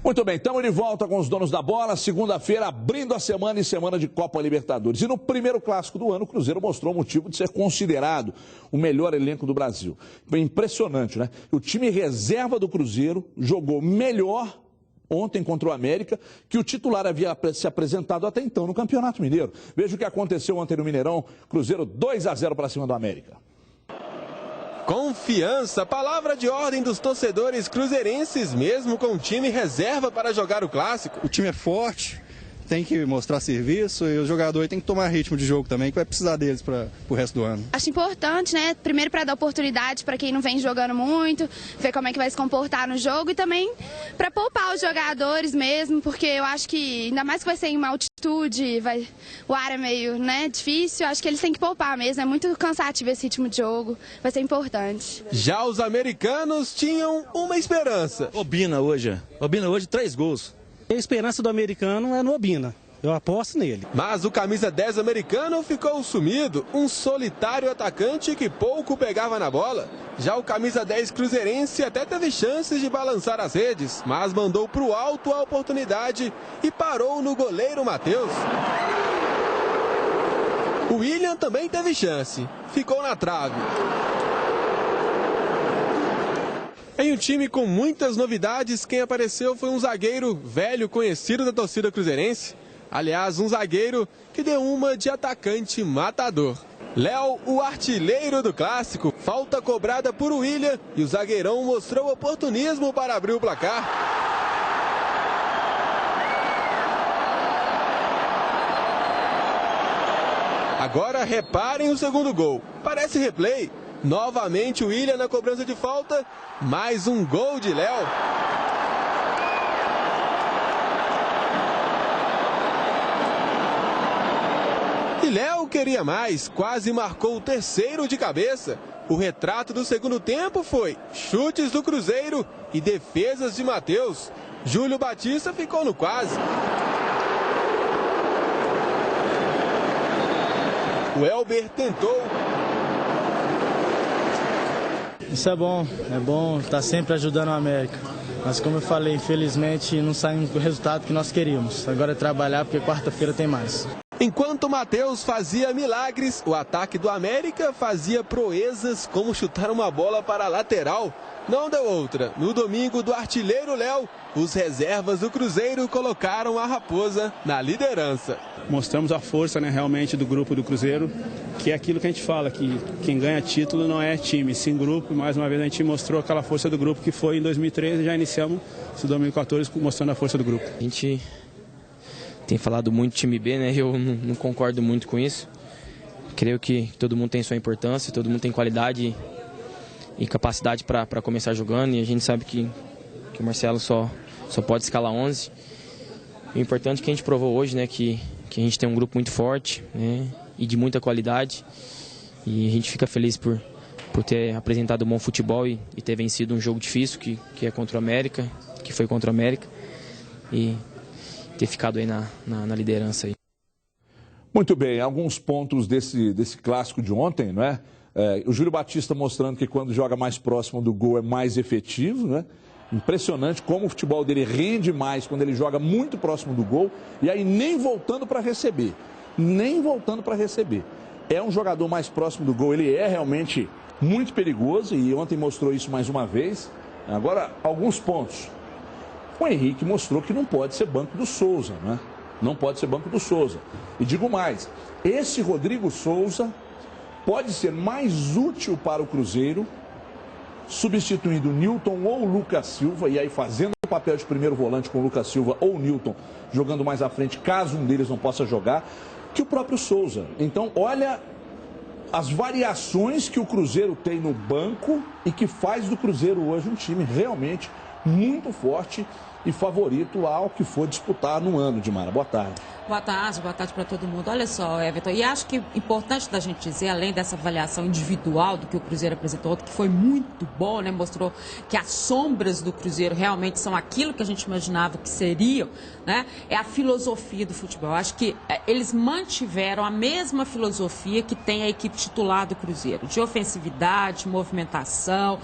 Muito bem, estamos de volta com os donos da bola. Segunda-feira, abrindo a semana e semana de Copa Libertadores. E no primeiro clássico do ano, o Cruzeiro mostrou o motivo de ser considerado o melhor elenco do Brasil. Foi impressionante, né? O time reserva do Cruzeiro jogou melhor ontem contra o América, que o titular havia se apresentado até então no Campeonato Mineiro. Veja o que aconteceu ontem no Mineirão. Cruzeiro 2-0 para cima do América. Confiança, palavra de ordem dos torcedores cruzeirenses, mesmo com o time reserva para jogar o clássico. O time é forte, tem que mostrar serviço e o jogador tem que tomar ritmo de jogo também, que vai precisar deles para o resto do ano. Acho importante, né? Primeiro para dar oportunidade para quem não vem jogando muito, ver como é que vai se comportar no jogo e também para poupar os jogadores mesmo, porque eu acho que, ainda mais que vai ser em uma altitude, o ar é meio, né, difícil, acho que eles têm que poupar mesmo, é muito cansativo esse ritmo de jogo, vai ser importante. Já os americanos tinham uma esperança. Obina hoje 3 gols. A esperança do americano é no Obina. Eu aposto nele. Mas o camisa 10 americano ficou sumido, um solitário atacante que pouco pegava na bola. Já o camisa 10 cruzeirense até teve chances de balançar as redes, mas mandou para o alto a oportunidade e parou no goleiro Matheus. O William também teve chance, ficou na trave. Em um time com muitas novidades, quem apareceu foi um zagueiro velho conhecido da torcida cruzeirense. Aliás, um zagueiro que deu uma de atacante matador. Léo, o artilheiro do clássico, falta cobrada por William e o zagueirão mostrou oportunismo para abrir o placar. Agora reparem o segundo gol. Parece replay. Novamente o William na cobrança de falta. Mais um gol de Léo. E Léo queria mais, quase marcou o terceiro de cabeça. O retrato do segundo tempo foi chutes do Cruzeiro e defesas de Matheus. Júlio Batista ficou no quase. O Elber tentou. Isso é bom estar sempre ajudando a América. Mas como eu falei, infelizmente não saímos com o resultado que nós queríamos. Agora é trabalhar porque quarta-feira tem mais. Enquanto Matheus fazia milagres, o ataque do América fazia proezas como chutar uma bola para a lateral. Não deu outra. No domingo do artilheiro Léo, os reservas do Cruzeiro colocaram a Raposa na liderança. Mostramos a força, né, realmente do grupo do Cruzeiro, que é aquilo que a gente fala, que quem ganha título não é time, sim grupo. Mais uma vez a gente mostrou aquela força do grupo que foi em 2013, já iniciamos esse 2014 mostrando a força do grupo. A gente tem falado muito time B, né? Eu não concordo muito com isso. Creio que todo mundo tem sua importância, todo mundo tem qualidade e capacidade para começar jogando, e a gente sabe que o Marcelo só pode escalar 11. O importante é que a gente provou hoje, né, que a gente tem um grupo muito forte, né, e de muita qualidade, e a gente fica feliz por ter apresentado um bom futebol e ter vencido um jogo difícil que é contra o América, que foi contra o América, e ter ficado aí na liderança aí. Muito bem, alguns pontos desse clássico de ontem, não é? O Júlio Batista mostrando que quando joga mais próximo do gol é mais efetivo, né? Impressionante como o futebol dele rende mais quando ele joga muito próximo do gol e aí nem voltando para receber. É um jogador mais próximo do gol, ele é realmente muito perigoso e ontem mostrou isso mais uma vez. Agora, alguns pontos. O Henrique mostrou que não pode ser banco do Souza, né? Não pode ser banco do Souza. E digo mais, esse Rodrigo Souza pode ser mais útil para o Cruzeiro, substituindo o Nilton ou o Lucas Silva, e aí fazendo o papel de primeiro volante com o Lucas Silva ou o Nilton, jogando mais à frente, caso um deles não possa jogar, que o próprio Souza. Então, olha as variações que o Cruzeiro tem no banco e que faz do Cruzeiro hoje um time realmente muito forte e favorito ao que for disputar no ano, Dimara. Boa tarde. Boa tarde para todo mundo. Olha só, Everton, e acho que é importante da gente dizer, além dessa avaliação individual do que o Cruzeiro apresentou, que foi muito bom, né? Mostrou que as sombras do Cruzeiro realmente são aquilo que a gente imaginava que seriam, né? É a filosofia do futebol. Acho que eles mantiveram a mesma filosofia que tem a equipe titular do Cruzeiro, de ofensividade, movimentação,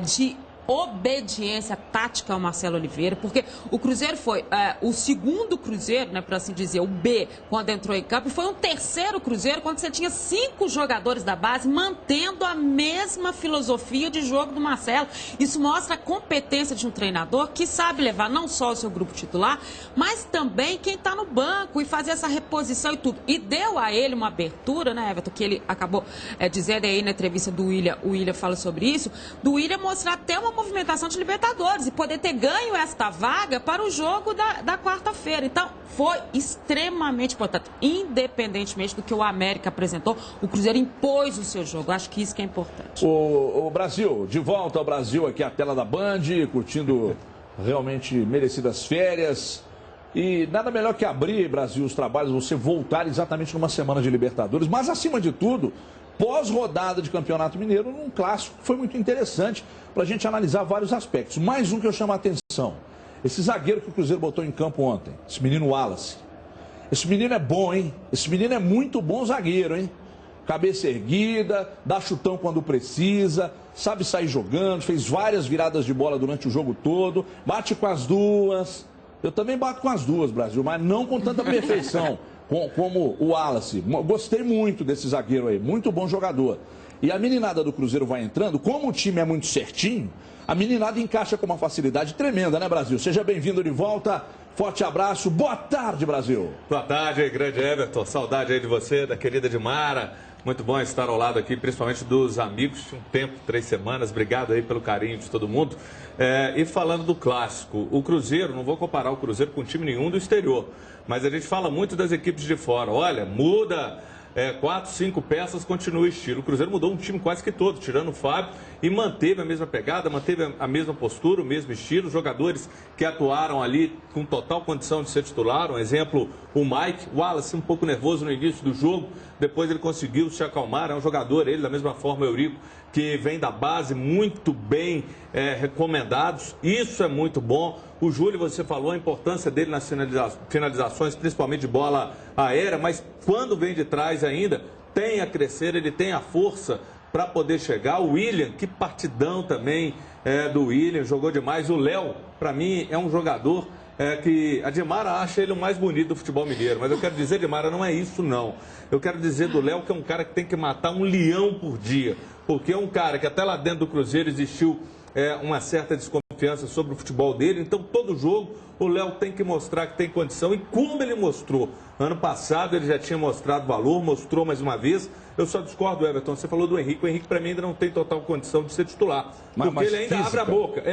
de obediência tática ao Marcelo Oliveira, porque o Cruzeiro foi o segundo Cruzeiro, né, por assim dizer, o B, quando entrou em campo, e foi um terceiro Cruzeiro quando você tinha 5 jogadores da base mantendo a mesma filosofia de jogo do Marcelo. Isso mostra a competência de um treinador que sabe levar não só o seu grupo titular, mas também quem está no banco e fazer essa reposição e tudo. E deu a ele uma abertura, né, Everton, que ele acabou dizendo aí na entrevista do William, o William fala sobre isso, do William mostrar até uma movimentação de Libertadores e poder ter ganho esta vaga para o jogo da quarta-feira. Então, foi extremamente importante. Independentemente do que o América apresentou, o Cruzeiro impôs o seu jogo. Acho que isso que é importante. O Brasil, de volta ao Brasil, aqui a tela da Band, curtindo realmente merecidas férias. E nada melhor que abrir, Brasil, os trabalhos, você voltar exatamente numa semana de Libertadores. Mas, acima de tudo, pós-rodada de Campeonato Mineiro, num clássico que foi muito interessante para a gente analisar vários aspectos. Mais um que eu chamo a atenção. Esse zagueiro que o Cruzeiro botou em campo ontem, esse menino Wallace. Esse menino é bom, hein? Esse menino é muito bom zagueiro, hein? Cabeça erguida, dá chutão quando precisa, sabe sair jogando, fez várias viradas de bola durante o jogo todo, bate com as duas. Eu também bato com as duas, Brasil, mas não com tanta perfeição como o Wallace. Gostei muito desse zagueiro aí, muito bom jogador. E a meninada do Cruzeiro vai entrando, como o time é muito certinho, a meninada encaixa com uma facilidade tremenda, né, Brasil? Seja bem-vindo de volta, forte abraço, boa tarde, Brasil. Boa tarde, grande Everton, saudade aí de você, da querida Edmara. Muito bom estar ao lado aqui, principalmente dos amigos, um tempo, 3 semanas, obrigado aí pelo carinho de todo mundo. E falando do clássico, o Cruzeiro, não vou comparar o Cruzeiro com time nenhum do exterior, mas a gente fala muito das equipes de fora. Olha, muda 4, 5 peças, continua o estilo. O Cruzeiro mudou um time quase que todo, tirando o Fábio, e manteve a mesma pegada, manteve a mesma postura, o mesmo estilo. Jogadores que atuaram ali com total condição de ser titular. Um exemplo, o Mike, o Wallace um pouco nervoso no início do jogo, depois ele conseguiu se acalmar. É um jogador, ele da mesma forma, o Eurico, que vem da base, muito bem recomendados. Isso é muito bom. O Júlio, você falou a importância dele nas finalizações, principalmente de bola aérea, mas quando vem de trás ainda, tem a crescer, ele tem a força para poder chegar. O William, que partidão também do William, jogou demais. O Léo, para mim, é um jogador que a Edmara acha ele o mais bonito do futebol mineiro, mas eu quero dizer, Edmara, não é isso não. Eu quero dizer do Léo que é um cara que tem que matar um leão por dia, porque é um cara que até lá dentro do Cruzeiro existiu uma certa desconfiança sobre o futebol dele. Então, todo jogo, o Léo tem que mostrar que tem condição. E como ele mostrou, ano passado ele já tinha mostrado valor, mostrou mais uma vez. Eu só discordo, Everton, você falou do Henrique. O Henrique, para mim, ainda não tem total condição de ser titular. Porque ele ainda abre a boca.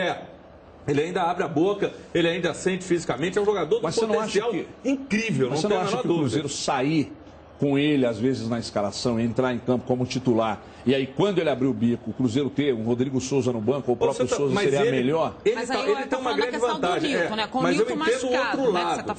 Ele ainda abre a boca, ele ainda sente fisicamente. É um jogador com potencial incrível. Mas você não acha que o Cruzeiro sair com ele, às vezes, na escalação, entrar em campo como titular, e aí, quando ele abrir o bico, o Cruzeiro ter um Rodrigo Souza no banco, ou o próprio Souza seria melhor? Mas ele tem uma grande vantagem. Mas eu entendo o outro lado.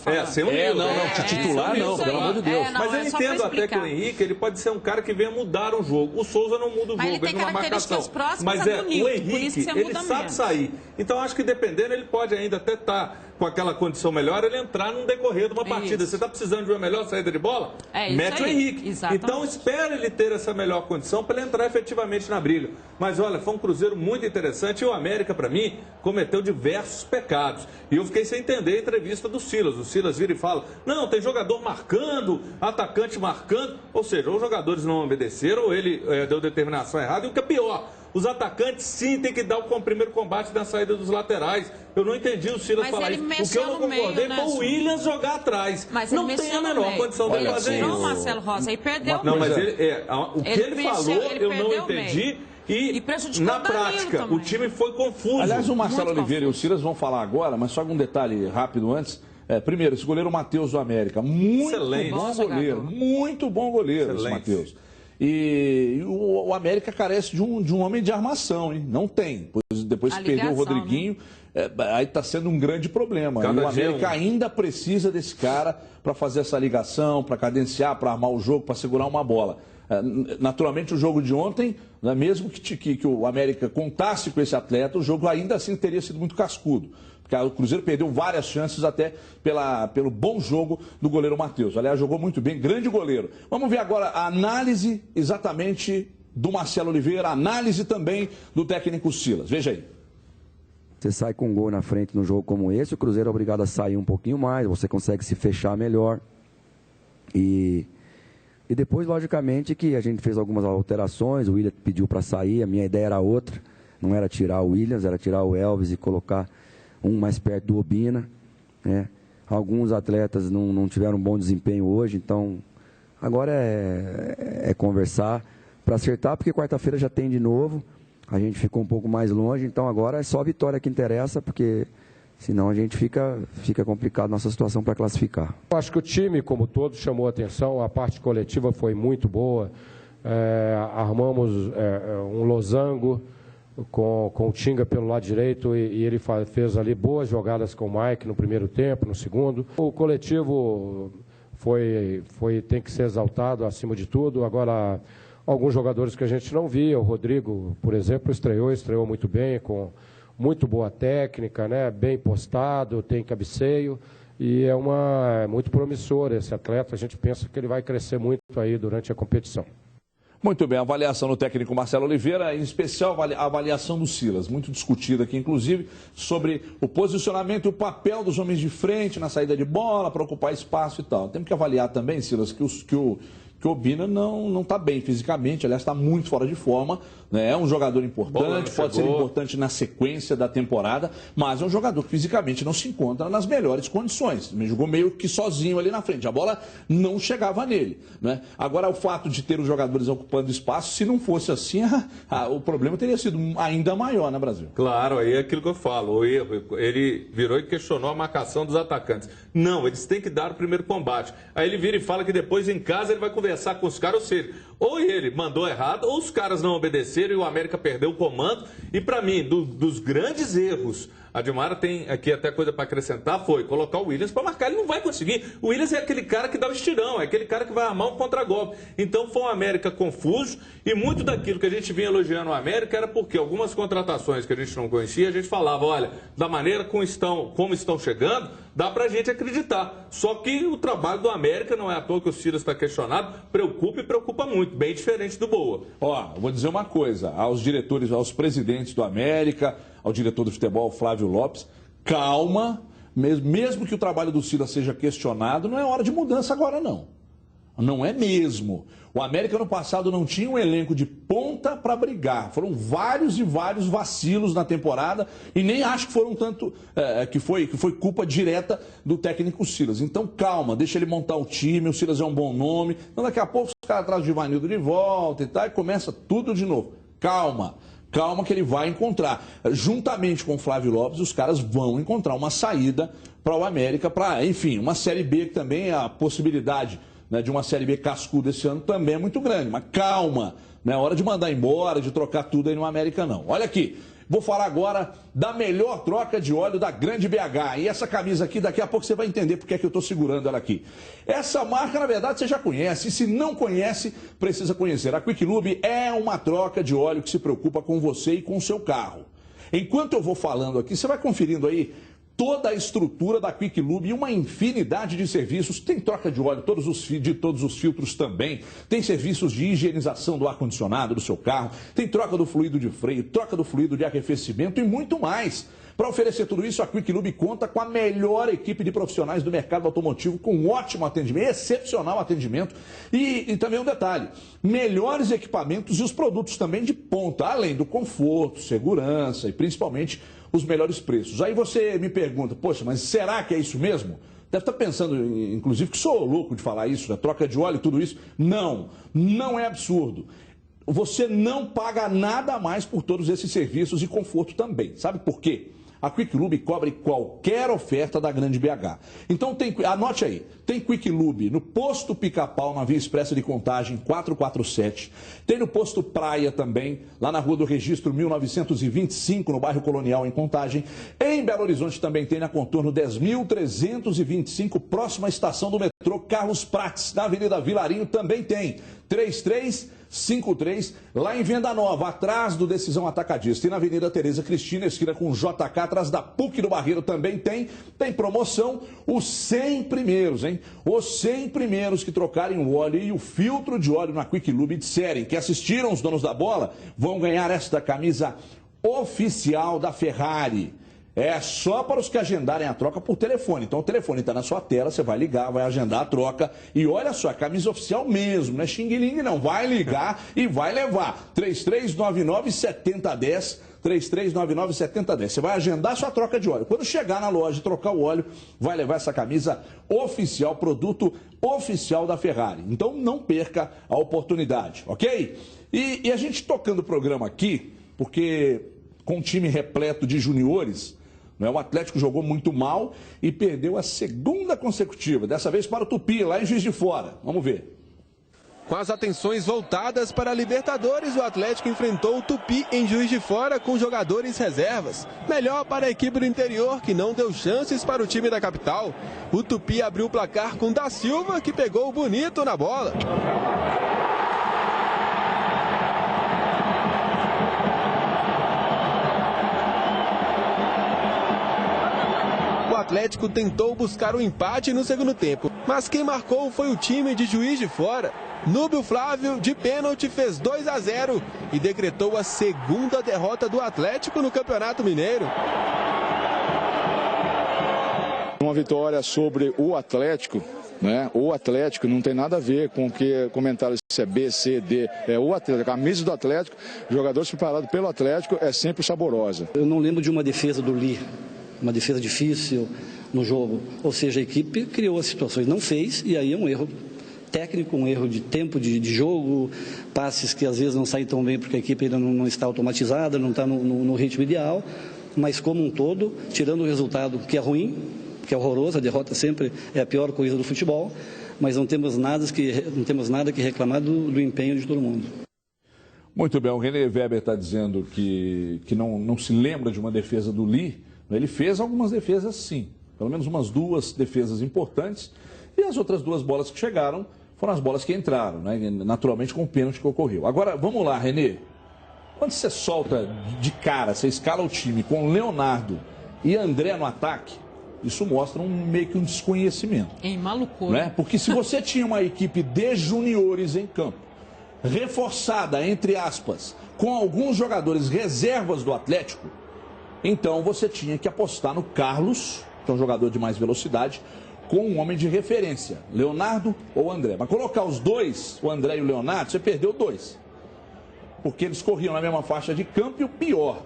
Titular não, pelo amor de Deus. Mas eu entendo até que o Henrique, ele pode ser um cara que venha mudar o jogo. O Souza não muda o jogo, ele numa marcação. Mas o Henrique, ele sabe sair. Então, acho que dependendo, ele pode ainda até estar com aquela condição melhor, ele entrar num decorrer de uma partida. Você está precisando de uma melhor saída de bola? Mete o Henrique. Então, espera ele ter essa melhor condição para ele entrar efetivamente na briga. Mas olha, foi um Cruzeiro muito interessante e o América, para mim, cometeu diversos pecados. E eu fiquei sem entender a entrevista do Silas. O Silas vira e fala, não, tem jogador marcando, atacante marcando. Ou seja, ou os jogadores não obedeceram, ou ele deu determinação errada. E o que é pior, os atacantes sim tem que dar o primeiro combate na saída dos laterais. Eu não entendi o Silas falar isso. O que eu não concordei foi o Williams jogar atrás. Mas não tem a menor condição de fazer isso. Ele Marcelo Rosa e perdeu não, mas o que ele falou eu não entendi. E na prática, o time foi confuso. Aliás, o Marcelo Oliveira e o Silas vão falar agora, mas só um detalhe rápido antes. Primeiro, esse goleiro Matheus do América. Muito bom goleiro. Muito bom goleiro esse Matheus. E o América carece de um homem de armação, hein? Não tem. Depois que perdeu o Rodriguinho, aí está sendo um grande problema. E o América ainda precisa desse cara para fazer essa ligação, para cadenciar, para armar o jogo, para segurar uma bola. Naturalmente, o jogo de ontem, mesmo que o América contasse com esse atleta, o jogo ainda assim teria sido muito cascudo. Porque o Cruzeiro perdeu várias chances até pelo bom jogo do goleiro Matheus. Aliás, jogou muito bem, grande goleiro. Vamos ver agora a análise exatamente do Marcelo Oliveira, a análise também do técnico Silas. Veja aí. Você sai com um gol na frente num jogo como esse, o Cruzeiro é obrigado a sair um pouquinho mais, você consegue se fechar melhor. E depois, logicamente, que a gente fez algumas alterações, o Willian pediu para sair, a minha ideia era outra, não era tirar o Williams, era tirar o Elvis e colocar um mais perto do Obina, né? Alguns atletas não tiveram um bom desempenho hoje, então agora é conversar para acertar, porque quarta-feira já tem de novo, a gente ficou um pouco mais longe, então agora é só a vitória que interessa, porque senão a gente fica complicado nossa situação para classificar. Eu acho que o time, como todo, chamou a atenção, a parte coletiva foi muito boa, armamos um losango com o Tinga pelo lado direito e ele fez ali boas jogadas com o Mike no primeiro tempo, no segundo. O coletivo tem que ser exaltado acima de tudo. Agora, alguns jogadores que a gente não via, o Rodrigo, por exemplo, estreou muito bem, com muito boa técnica, né? Bem postado, tem cabeceio e é muito promissor esse atleta. A gente pensa que ele vai crescer muito aí durante a competição. Muito bem, a avaliação do técnico Marcelo Oliveira, em especial a avaliação do Silas, muito discutida aqui, inclusive, sobre o posicionamento e o papel dos homens de frente na saída de bola, para ocupar espaço e tal. Temos que avaliar também, Silas, que o Obina não está bem fisicamente, aliás, está muito fora de forma, né? É um jogador importante, pode ser importante na sequência da temporada, mas é um jogador que fisicamente não se encontra nas melhores condições. Ele jogou meio que sozinho ali na frente, a bola não chegava nele, né? Agora, o fato de ter os jogadores ocupando espaço, se não fosse assim, o problema teria sido ainda maior, né, Brasil? Claro, aí é aquilo que eu falo, o erro, ele virou e questionou a marcação dos atacantes. Não, eles têm que dar o primeiro combate. Aí ele vira e fala que depois em casa ele vai conversar com os caras, ou seja, ou ele mandou errado, ou os caras não obedeceram e o América perdeu o comando. E para mim, dos grandes erros, a Dilmara tem aqui até coisa para acrescentar, foi colocar o Williams para marcar. Ele não vai conseguir. O Williams é aquele cara que dá o estirão, é aquele cara que vai armar um contragolpe. Então foi um América confuso e muito daquilo que a gente vinha elogiando o América era porque algumas contratações que a gente não conhecia, a gente falava, olha, da maneira como estão chegando, dá pra gente acreditar. Só que o trabalho do América, não é à toa que o Silas está questionado, preocupa e preocupa muito, bem diferente do Boa. Ó, vou dizer uma coisa, aos diretores, aos presidentes do América, ao diretor do futebol, Flávio Lopes, calma, mesmo que o trabalho do Silas seja questionado, não é hora de mudança agora não. Não é mesmo. O América no passado não tinha um elenco de ponta para brigar. Foram vários e vários vacilos na temporada e nem acho que foram tanto que foi culpa direta do técnico Silas. Então calma, deixa ele montar o time, o Silas é um bom nome. Então daqui a pouco os caras trazem o Givanildo de volta e tal e começa tudo de novo. Calma. Calma que ele vai encontrar. Juntamente com o Flávio Lopes, os caras vão encontrar uma saída para o América, para, enfim, uma Série B que também a possibilidade, né, de uma Série B cascuda esse ano também é muito grande. Mas calma, não é hora de mandar embora, de trocar tudo aí no América não. Olha aqui, vou falar agora da melhor troca de óleo da Grande BH. E essa camisa aqui, daqui a pouco você vai entender porque é que eu estou segurando ela aqui. Essa marca, na verdade, você já conhece. E se não conhece, precisa conhecer. A Quick Lube é uma troca de óleo que se preocupa com você e com o seu carro. Enquanto eu vou falando aqui, você vai conferindo aí toda a estrutura da Quick Lube e uma infinidade de serviços. Tem troca de óleo de todos os filtros também. Tem serviços de higienização do ar-condicionado do seu carro. Tem troca do fluido de freio, troca do fluido de arrefecimento e muito mais. Para oferecer tudo isso, a Quick Lube conta com a melhor equipe de profissionais do mercado automotivo, com um ótimo atendimento, excepcional atendimento e também um detalhe, melhores equipamentos e os produtos também de ponta, além do conforto, segurança e principalmente os melhores preços. Aí você me pergunta, poxa, mas será que é isso mesmo? Deve estar pensando, inclusive, que sou louco de falar isso, da troca de óleo e tudo isso. Não, não é absurdo. Você não paga nada a mais por todos esses serviços e conforto também. Sabe por quê? A Quick Lube cobre qualquer oferta da Grande BH. Então, anote aí, tem Quick Lube no posto Pica-Pau, na Via Expressa de Contagem 447. Tem no posto Praia também, lá na Rua do Registro 1925, no bairro Colonial, em Contagem. Em Belo Horizonte também tem na Contorno 10.325, próxima à estação do metrô Carlos Prates. Na Avenida Vilarinho também tem 3353, lá em Venda Nova, atrás do Decisão Atacadista. E na Avenida Tereza Cristina, esquina com JK, atrás da PUC do Barreiro também tem promoção, os 100 primeiros, hein? Os 100 primeiros que trocarem o óleo e o filtro de óleo na Quick Lube e disserem que assistiram os donos da bola, vão ganhar esta camisa oficial da Ferrari. É só para os que agendarem a troca por telefone. Então o telefone está na sua tela, você vai ligar, vai agendar a troca. E olha só, camisa oficial mesmo, não é xing-ling não. Vai ligar e vai levar. 3399-7010, 3399-7010. Você vai agendar sua troca de óleo. Quando chegar na loja e trocar o óleo, vai levar essa camisa oficial, produto oficial da Ferrari. Então não perca a oportunidade, ok? E a gente tocando o programa aqui, porque com um time repleto de juniores, o Atlético jogou muito mal e perdeu a segunda consecutiva, dessa vez para o Tupi, lá em Juiz de Fora. Vamos ver. Com as atenções voltadas para a Libertadores, o Atlético enfrentou o Tupi em Juiz de Fora com jogadores reservas. Melhor para a equipe do interior, que não deu chances para o time da capital. O Tupi abriu o placar com Da Silva, que pegou bonito na bola. O Atlético tentou buscar o empate no segundo tempo, mas quem marcou foi o time de Juiz de Fora. Núbio Flávio, de pênalti, fez 2-0 e decretou a segunda derrota do Atlético no Campeonato Mineiro. Uma vitória sobre o Atlético, né? O Atlético não tem nada a ver com o que comentaram se é B, C, D. É o Atlético, a camisa do Atlético, jogadores preparados pelo Atlético é sempre saborosa. Eu não lembro de uma defesa do Lee, uma defesa difícil no jogo. Ou seja, a equipe criou as situações, não fez, e aí é um erro técnico, um erro de tempo de jogo, passes que às vezes não saem tão bem porque a equipe ainda não está automatizada, não está no ritmo ideal, mas como um todo, tirando o resultado que é ruim, que é horroroso, a derrota sempre é a pior coisa do futebol, mas não temos nada que reclamar do empenho de todo mundo. Muito bem, o René Weber está dizendo que não se lembra de uma defesa do Lee. Ele fez algumas defesas sim, pelo menos umas 2 defesas importantes, e as outras 2 bolas que chegaram foram as bolas que entraram, né? Naturalmente com o pênalti que ocorreu. Agora, vamos lá, Renê. Quando você solta de cara, você escala o time com Leonardo e André no ataque, isso mostra meio que um desconhecimento. Malucou. Né? Porque se você tinha uma equipe de juniores em campo, reforçada, entre aspas, com alguns jogadores reservas do Atlético, então você tinha que apostar no Carlos, que é um jogador de mais velocidade, com um homem de referência, Leonardo ou André. Mas colocar os dois, o André e o Leonardo, você perdeu 2. Porque eles corriam na mesma faixa de campo e o pior,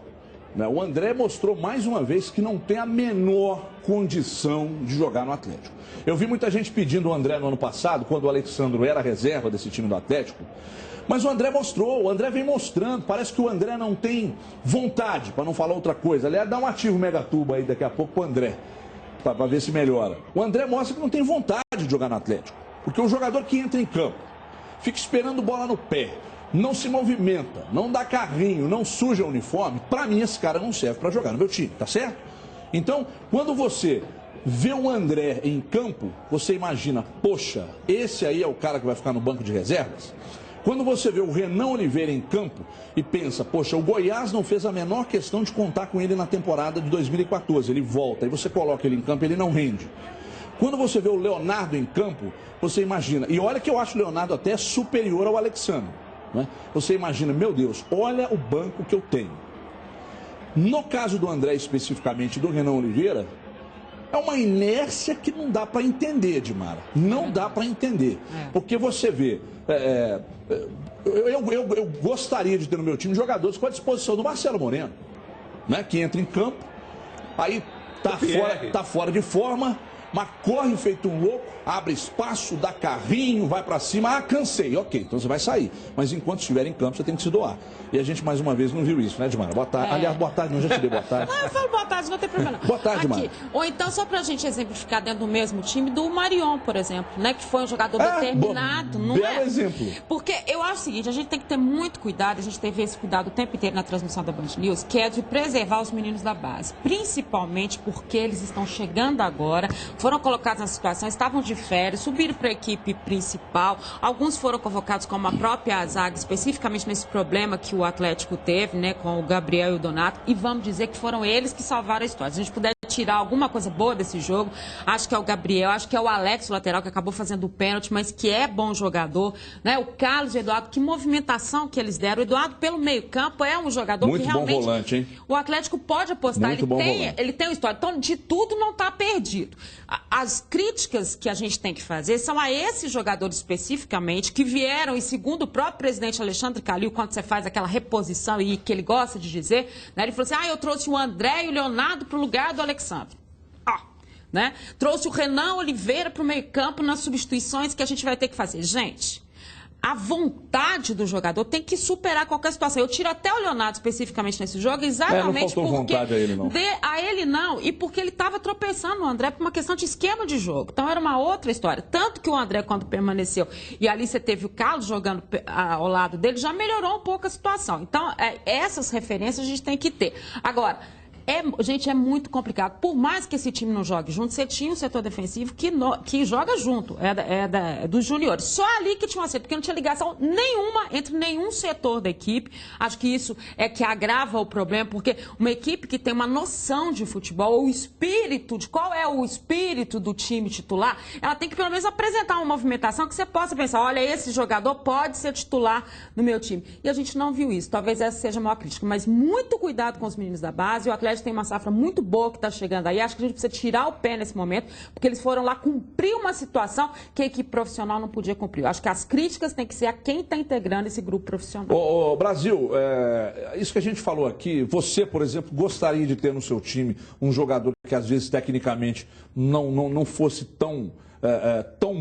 né? O André mostrou mais uma vez que não tem a menor condição de jogar no Atlético. Eu vi muita gente pedindo o André no ano passado, quando o Alexandro era reserva desse time do Atlético. Mas o André mostrou, o André vem mostrando. Parece que o André não tem vontade, para não falar outra coisa. Aliás, dá um ativo Megatuba aí daqui a pouco pro André, para ver se melhora. O André mostra que não tem vontade de jogar no Atlético. Porque o jogador que entra em campo, fica esperando bola no pé, não se movimenta, não dá carrinho, não suja o uniforme, para mim esse cara não serve para jogar no meu time, tá certo? Então, quando você vê o André em campo, você imagina, poxa, esse aí é o cara que vai ficar no banco de reservas? Quando você vê o Renan Oliveira em campo e pensa, poxa, o Goiás não fez a menor questão de contar com ele na temporada de 2014, ele volta, aí você coloca ele em campo e ele não rende. Quando você vê o Leonardo em campo, você imagina, e olha que eu acho o Leonardo até superior ao Alexandre, né? Você imagina, meu Deus, olha o banco que eu tenho. No caso do André especificamente, do Renan Oliveira, é uma inércia que não dá para entender, Dimara. Não dá para entender. Porque você vê, eu gostaria de ter no meu time jogadores com a disposição do Marcelo Moreno, né? Que entra em campo, aí tá fora de forma, mas corre feito um louco, abre espaço, dá carrinho, vai pra cima. Ah, cansei. Ok, então você vai sair. Mas enquanto estiver em campo, você tem que se doar. E a gente, mais uma vez, não viu isso, né, Dimara? Boa tarde. Aliás, boa tarde, não, já te dei boa tarde. Eu falo boa tarde, não tem problema não. Boa tarde, Dimara. Ou então, só pra gente exemplificar dentro do mesmo time, do Marion, por exemplo, né? Que foi um jogador determinado, não é? Belo exemplo. Porque eu acho o seguinte, a gente tem que ter muito cuidado, a gente teve esse cuidado o tempo inteiro na transmissão da Band News, que é de preservar os meninos da base. Principalmente porque eles estão chegando agora, foram colocados na situação, estavam de férias, subiram para a equipe principal, alguns foram convocados como a própria zaga, especificamente nesse problema que o Atlético teve, né, com o Gabriel e o Donato, e vamos dizer que foram eles que salvaram a história. Se a gente puder tirar alguma coisa boa desse jogo, acho que é o Gabriel, acho que é o Alex, o lateral, que acabou fazendo o pênalti, mas que é bom jogador, né? O Carlos e o Eduardo, que movimentação que eles deram. O Eduardo, pelo meio campo, é um jogador muito que realmente... bom volante, hein? O Atlético pode apostar, ele tem uma história. Então, de tudo não está perdido. As críticas que a gente tem que fazer são a esses jogadores especificamente, que vieram, e segundo o próprio presidente Alexandre Calil, quando você faz aquela reposição e que ele gosta de dizer, né? Ele falou assim, eu trouxe o André e o Leonardo para o lugar do Alexandre. Né? Trouxe o Renan Oliveira para o meio-campo nas substituições que a gente vai ter que fazer. Gente, a vontade do jogador tem que superar qualquer situação. Eu tiro até o Leonardo especificamente nesse jogo, exatamente não faltou porque... vontade a ele, não. A ele não, e porque ele estava tropeçando no André por uma questão de esquema de jogo. Então era uma outra história. Tanto que o André, quando permaneceu, e ali você teve o Carlos jogando ao lado dele, já melhorou um pouco a situação. Então, essas referências a gente tem que ter. Agora... gente, é muito complicado. Por mais que esse time não jogue junto, você tinha um setor defensivo que joga junto, dos juniores. Só ali que tinha um acerto, porque não tinha ligação nenhuma entre nenhum setor da equipe. Acho que isso é que agrava o problema, porque uma equipe que tem uma noção de futebol, o espírito, de qual é o espírito do time titular, ela tem que pelo menos apresentar uma movimentação que você possa pensar, olha, esse jogador pode ser titular no meu time. E a gente não viu isso. Talvez essa seja a maior crítica. Mas muito cuidado com os meninos da base. O Atlético tem uma safra muito boa que está chegando aí. Acho que a gente precisa tirar o pé nesse momento, porque eles foram lá cumprir uma situação que a equipe profissional não podia cumprir. Acho que as críticas têm que ser a quem está integrando esse grupo profissional. Brasil, isso que a gente falou aqui, você, por exemplo, gostaria de ter no seu time um jogador que às vezes tecnicamente não fosse tão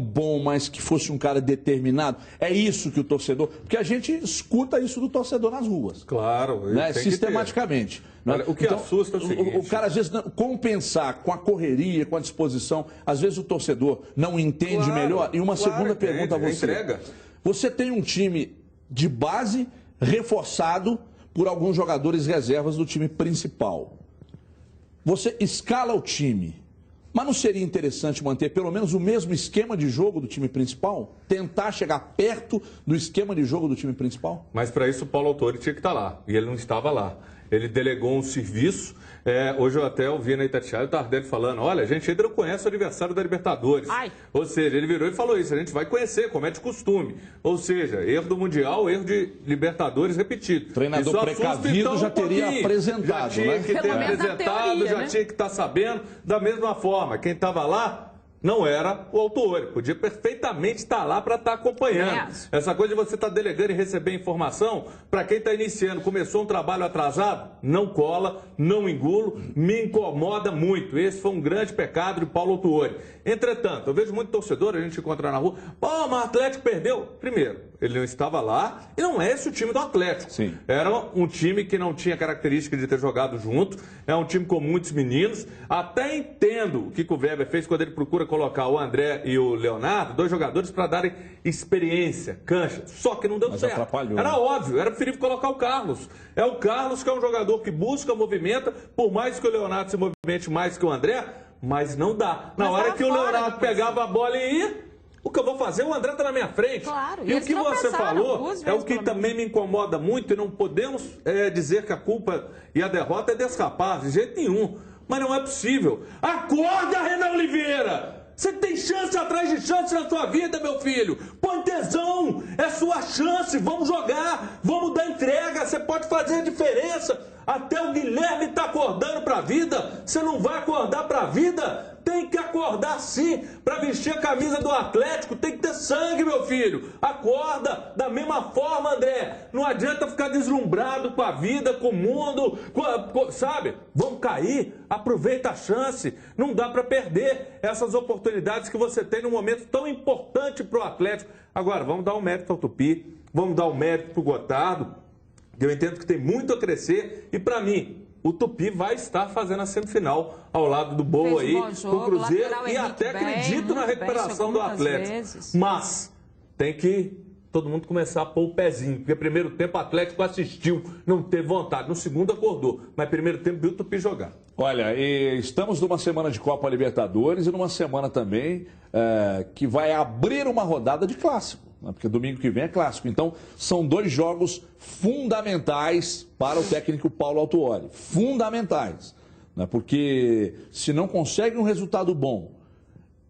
bom, mas que fosse um cara determinado? É isso que o torcedor... Porque a gente escuta isso do torcedor nas ruas. Claro. Né? Sistematicamente. Olha, o que assusta é o seguinte... O cara, às vezes, compensar com a correria, com a disposição, às vezes o torcedor não entende melhor. E uma segunda pergunta a você. Entrega. Você tem um time de base reforçado por alguns jogadores reservas do time principal. Você escala o time... Mas não seria interessante manter pelo menos o mesmo esquema de jogo do time principal? Tentar chegar perto do esquema de jogo do time principal? Mas para isso o Paulo Autori tinha que estar lá. E ele não estava lá. Ele delegou um serviço. Hoje eu até ouvi na Itatiaia o Tardelli falando, olha, a gente ainda não conhece o adversário da Libertadores. Ou seja, ele virou e falou isso, a gente vai conhecer, como é de costume. Ou seja, erro do Mundial, erro de Libertadores repetido. Treinador precavido já teria apresentado, já tinha que ter apresentado, já tinha que estar sabendo. Da mesma forma, quem estava lá não era o Autori. Podia perfeitamente estar lá para estar acompanhando. Essa coisa de você estar delegando e receber informação, para quem está iniciando, começou um trabalho atrasado, não cola, não engulo, me incomoda muito. Esse foi um grande pecado de Paulo Autori. Entretanto, eu vejo muito torcedor, a gente encontra na rua, mas o Atlético perdeu. Primeiro, ele não estava lá e não é esse o time do Atlético. Sim. Era um time que não tinha característica de ter jogado junto, é um time com muitos meninos. Até entendo o que o Weber fez quando ele procura colocar o André e o Leonardo, dois jogadores para darem experiência, cancha. Só que não deu certo. Atrapalhou. Era óbvio, era preferível colocar o Carlos. É o Carlos que é um jogador que busca, movimenta, por mais que o Leonardo se movimente mais que o André, mas não dá. Na hora que o Leonardo pegava a bola e ia, o que eu vou fazer? O André está na minha frente. Claro, e o que você falou é o que também me incomoda muito, e não podemos dizer que a culpa e a derrota é desse rapaz, de jeito nenhum. Mas não é possível. Acorda, Renan Oliveira! Você tem chance atrás de chance na sua vida, meu filho. Põe tesão, é sua chance. Vamos jogar, vamos dar entrega. Você pode fazer a diferença. Até o Guilherme está acordando para a vida. Você não vai acordar para a vida? Tem que acordar sim. Para vestir a camisa do Atlético, tem que ter sangue, meu filho. Acorda da mesma forma, André. Não adianta ficar deslumbrado com a vida, com o mundo, sabe? Vamos cair, aproveita a chance. Não dá para perder essas oportunidades que você tem num momento tão importante para o Atlético. Agora, vamos dar um mérito ao Tupi, vamos dar um mérito para o Gotardo. Eu entendo que tem muito a crescer e, para mim, o Tupi vai estar fazendo a semifinal ao lado do Boa aí, com o Cruzeiro, e até acredito na recuperação do Atlético. Mas tem que todo mundo começar a pôr o pezinho, porque primeiro tempo o Atlético assistiu, não teve vontade, no segundo acordou, mas primeiro tempo viu o Tupi jogar. Olha, estamos numa semana de Copa Libertadores e numa semana também que vai abrir uma rodada de clássico. Porque domingo que vem é clássico. Então, são dois jogos fundamentais para o técnico Paulo Autuori. Fundamentais. né? Porque se não consegue um resultado bom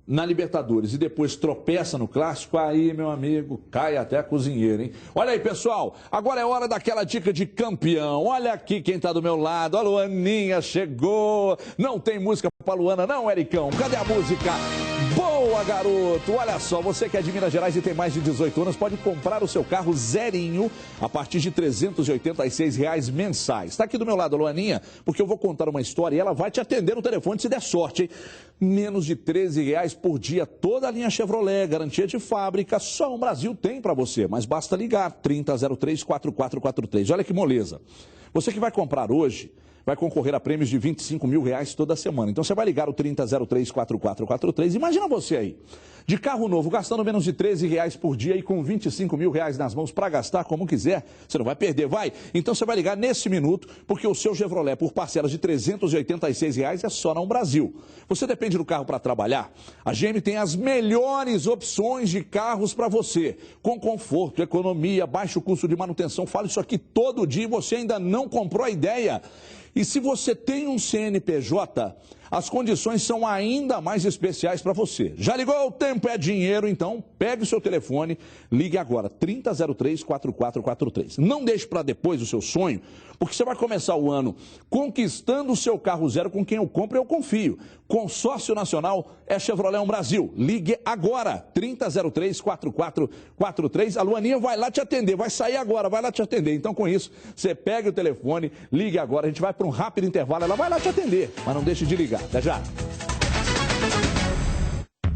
na Libertadores e depois tropeça no Clássico, aí, meu amigo, cai até a cozinheira, hein? Olha aí, pessoal, agora é hora daquela dica de campeão. Olha aqui quem tá do meu lado, a Luaninha chegou. Não tem música pra Luana não, Ericão? Cadê a música? Boa, garoto! Olha só, você que é de Minas Gerais e tem mais de 18 anos, pode comprar o seu carro zerinho a partir de R$ 386 mensais. Tá aqui do meu lado, a Luaninha, porque eu vou contar uma história e ela vai te atender no telefone se der sorte, hein? Menos de R$ 13 por dia, toda a linha Chevrolet, garantia de fábrica, só o Brasil tem para você, mas basta ligar, 3003-4443. Olha que moleza. Você que vai comprar hoje vai concorrer a prêmios de R$ 25 mil toda semana. Então você vai ligar o 3003-4443. Imagina você aí, de carro novo, gastando menos de R$ 13 por dia e com R$ 25 mil nas mãos para gastar como quiser. Você não vai perder, vai? Então você vai ligar nesse minuto, porque o seu Chevrolet por parcelas de R$ 386 é só no Brasil. Você depende do carro para trabalhar? A GM tem as melhores opções de carros para você, com conforto, economia, baixo custo de manutenção. Falo isso aqui todo dia e você ainda não comprou a ideia. E se você tem um CNPJ, as condições são ainda mais especiais para você. Já ligou? O tempo é dinheiro, então pegue o seu telefone, ligue agora, 3003-4443. Não deixe para depois o seu sonho, porque você vai começar o ano conquistando o seu carro zero com quem eu compro e eu confio. Consórcio Nacional é Chevrolet Brasil. Ligue agora, 3003-4443. A Luaninha vai lá te atender, vai sair agora, vai lá te atender. Então com isso, você pega o telefone, ligue agora, a gente vai para um rápido intervalo, ela vai lá te atender, mas não deixe de ligar. Até já.